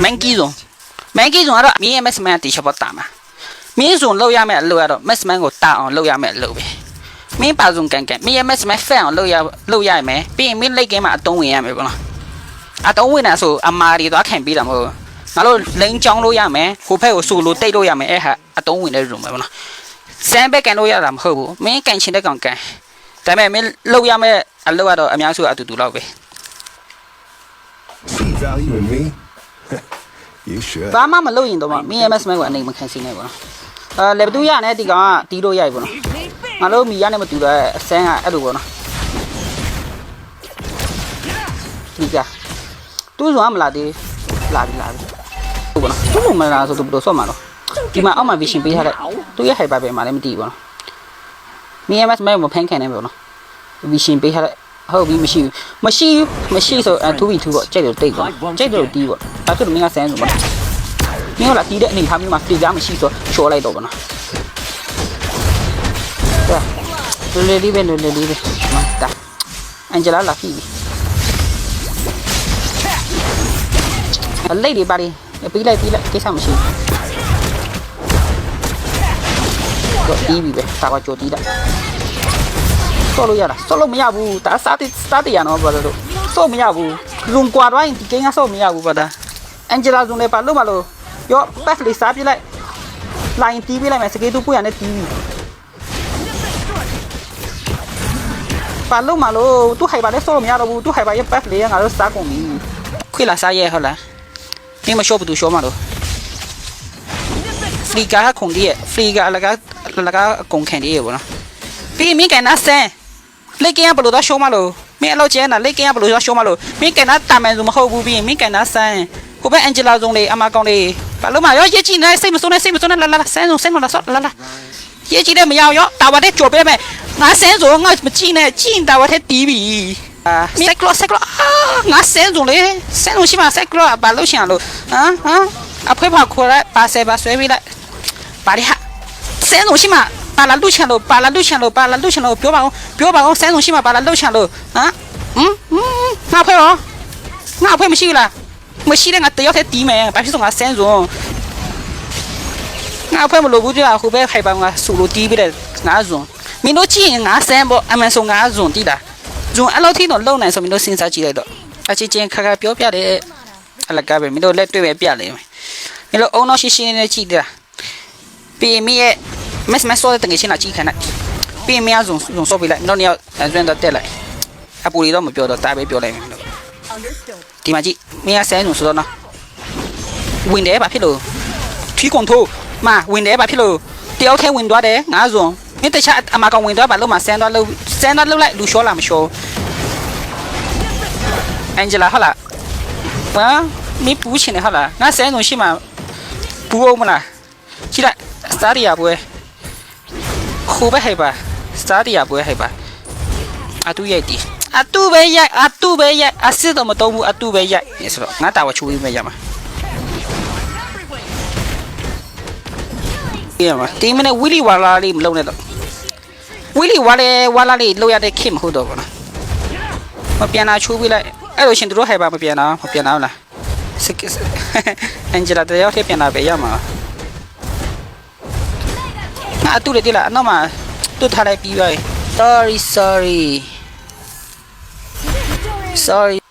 Monkey zone ကတော့မင်းရဲ့ maximum တီချက်ပေါ်တာမှာမင်း zone လောက်ရမယ်လို့ရတော့ maximum ကိုတာအောင်လောက်ရမယ်လို့ပဲမင်းပါစုံကန်မင်းရဲ့ maximum ဖက်အောင်လောက်ရမယ်ပြီးရင်မင်းလိတ်ကင်းမှာအတုံးဝင်ရမယ်ပေါ့နော်အတုံးဝင်တာဆိုအမာတွေသွားခံပြီးတာမဟုတ်ငါတို့လိန်ချောင်းလို့ရမယ်ဟိုဖက်ကိုဆိုလို့တိတ်လို့ရမယ်အဲ့ဟာအတုံးဝင်တဲ့ room ပဲပေါ့နော်စမ်းဘက်ကန်လို့ရတာမဟုတ်ဘူးမင်းကန်ချင်တဲ့ကောင်ကန်ဒါပေမဲ့မင်းလောက်ရမယ်အလောက်ကတော့အများစုအတူတူလောက်ပဲ See value in me? You should. ဘာမှမလုပ်ရင်တော့မင်းရဲ့ maximum ကိုအနေမခံစီနေပေါ့နော်level 2ရနဲ့ဒီကောင်ကတီးလို့ရိုက်ပေါ့နော်ငါတို့မီရနဲ့မတူတဲ့အစမ်းကအဲ့လိုပေါ့နော်ဒီကတူးဆောင်မလာသေးလာပြီဟုတ်ပေါ့နော်တူးလို့မလာဆိုတော့ဘယ်လိုဆော့မှာတော့ဒီမှာအောက်မှာ vision ပေးထားလိုက်သူရဲ့ hyper ပဲမှာလည်းမသိဘူးပေါ့နော်မင်းရဲ့ maximum မဖန်ခံနေပေါ့နော် vision ပေးထားလိုက်ဟုတ်ပြီမရှိဆို2v2 ပေါ့ကြိုက်လို့တိတ်ပေါ့ကြိုက်လို့တီးပေါ့ဒါဆိုတော့မင်းကဆန်းဆိုပေါ့မင်းကလာတီးတဲ့အနေထားမျိုးမှာ free ကားမရှိဆိုချော်လိုက်တော့ပေါ့နော်လွယ်လေးပဲမတာအန်ဂျလာလာပြီအလိတ်တွေပါပြီးလိုက်ကိစ္စမရှိတော့တီးပြီပဲဒါကကြော်တီးတာဆော့လို့ရလားဆော့လို့မရဘူးဒါစတရနော်ဘာလို့ဆော့မရဘူးလုံကွာတိုင်းဒီကိန်းကဆော့မရဘူးပါဒါအန်ဂျလာဇုန်လည်းပါလို့မလို့ရောပတ်လေးစားပြလိုက်လိုင်းတီးပြလိုက်မယ်စကေးတူပွေရနဲ့တီးပြီပါလို့မလို့သူ့ဟိုင်ပါလဲဆော့လို့မရတော့ဘူးသူ့ဟိုင်ပါရဲ့ပတ်လေးကငါတို့စားကုန်ပြီခွေလာစားရဲဟုတ်လားမင်းမရှော့ဘူးသူရှော့မှာတော့ဖရီကာခုန်ဒီဖရီကာလကအကုန်ခံဒီရပေါ့နော်ပြီးမင်းကန်နာဆန်လိတ်ကင်းဘလို့တော့ရှော့မလို့မင်းအလောက်ကျဲနာလိတ်ကင်းဘလို့တော့ရှော့မလို့မင်းကန်နာတာမန်ဆိုမဟုတ်ဘူးပြီးမင်းကန်နာဆန်ကိုပဲအန်ဂျလာဇုံလေးအမကောင်လေးဘာလို့မရောရေးကြည့်နေစိတ်မစိုးနဲ့လာဆန်းဆုံးလာဆော့လာရေးကြည့်တယ်မရရောတာဝတ်တဲ့ကြော်ပေးမယ်ငါဆန်းဆုံးငါမကြည့်နဲ့ကြည့်တာဝတ်တဲ့တီးပြီစက်ကလောငါဆန်းဆုံးလေဆန်းဆုံးရှိမှစက်ကလောဘာလို့ရှင်လို့ဟမ်အဖေပါခေါ်လိုက်ပါဆွဲပြီးလိုက်ပါရဟာဆန်းဆုံးရှိမှပါလာလူချန်လို့ပြောပါအောင်ဆန်းဆုံးရှိမှပါလာလူချန်လို့ငါဖေမရှိလားမရှိတဲ့ငါတယောက်တည်းတီးမယ်ဘာဖြစ်လို့ငါဆန်းဆုံးငါဖေမလို့ဘူးကြာဟိုဘက်ခိုင်ပါငါဆူလို့တီးပြီးတဲ့ငါဇွန်မင်းတို့ကြည့်ရင်ငါဆန်းပေါ့အမှန်ဆိုငါဇွန်တီးတာဇွန်အဲ့လိုထိတော့လုံနိုင်ဆိုမင်းတို့စဉ်းစားကြည့်လိုက်တော့အချင်းခါပြောပြတယ်အလကားပဲမင်းတို့လက်တွေ့ပဲပြလိမ့်မယ်မင်းတို့အုံနောက်ရှင်းနေကြည့်တာပြီးမရဲ့မက်ဆောတဲ့တကယ်ချင်းလာကြည့်ခဏပြီးမရဇွန်ဆော့ပြီးလိုက်မင်းတို့ညဇွန်တော့တက်လိုက်အပူရီတော့မပြောတော့တာပဲပြောလိုက်မယ်မင်းတို့ဒီမှာကြည့်မင်းကဆန်းဇွန်ဆိုတော့နော်ဝင်တယ်ဘာဖြစ်လို့ထီးကွန်ထိုးမဝင်တယ်ဘာဖြစ်လို့တယောက်ထဲဝင်သွားတယ်ငါဇွန်မင်းတခြားအမကောင်ဝင်သွားဘာလို့မဆန်းသွားလို့လိုက်လူရှောလားမရှောအန်ဂျလာဟာလားဘာမင်းပူးရှင်နေဟာလားငါဆန်းဇွန်ရှိမှပူအောင်မလားကြည့်လိုက်စတာဒီယာပွဲခိုးပဲဟဲ့ပါစတာဒီယာပွဲဟဲ့ပါအတူရိုက်တီအတူပဲရိုက်အစစ်တော့မတုံးဘူးအတူပဲရိုက်ဆိုတော့ငါတာဝချူပြီးမရမှာဒီမနေ့ဝီလီဝါလာလေးမလုံးနဲ့တော့ဝီလီဝါလာလေးလောက်ရတဲ့ခင်မဟုတ်တော့ဘူးနော်မပြန်လာချိုးပြီးလိုက်အဲ့လိုရှင်တို့ဟဲ့ပါမပြန်လားအန်ဂျလာတယောက်ထည့်ပြန်လာပဲရမှာငါအတူလေတိလာအနောက်မှာတူထားလိုက်ပြီးပါ sorry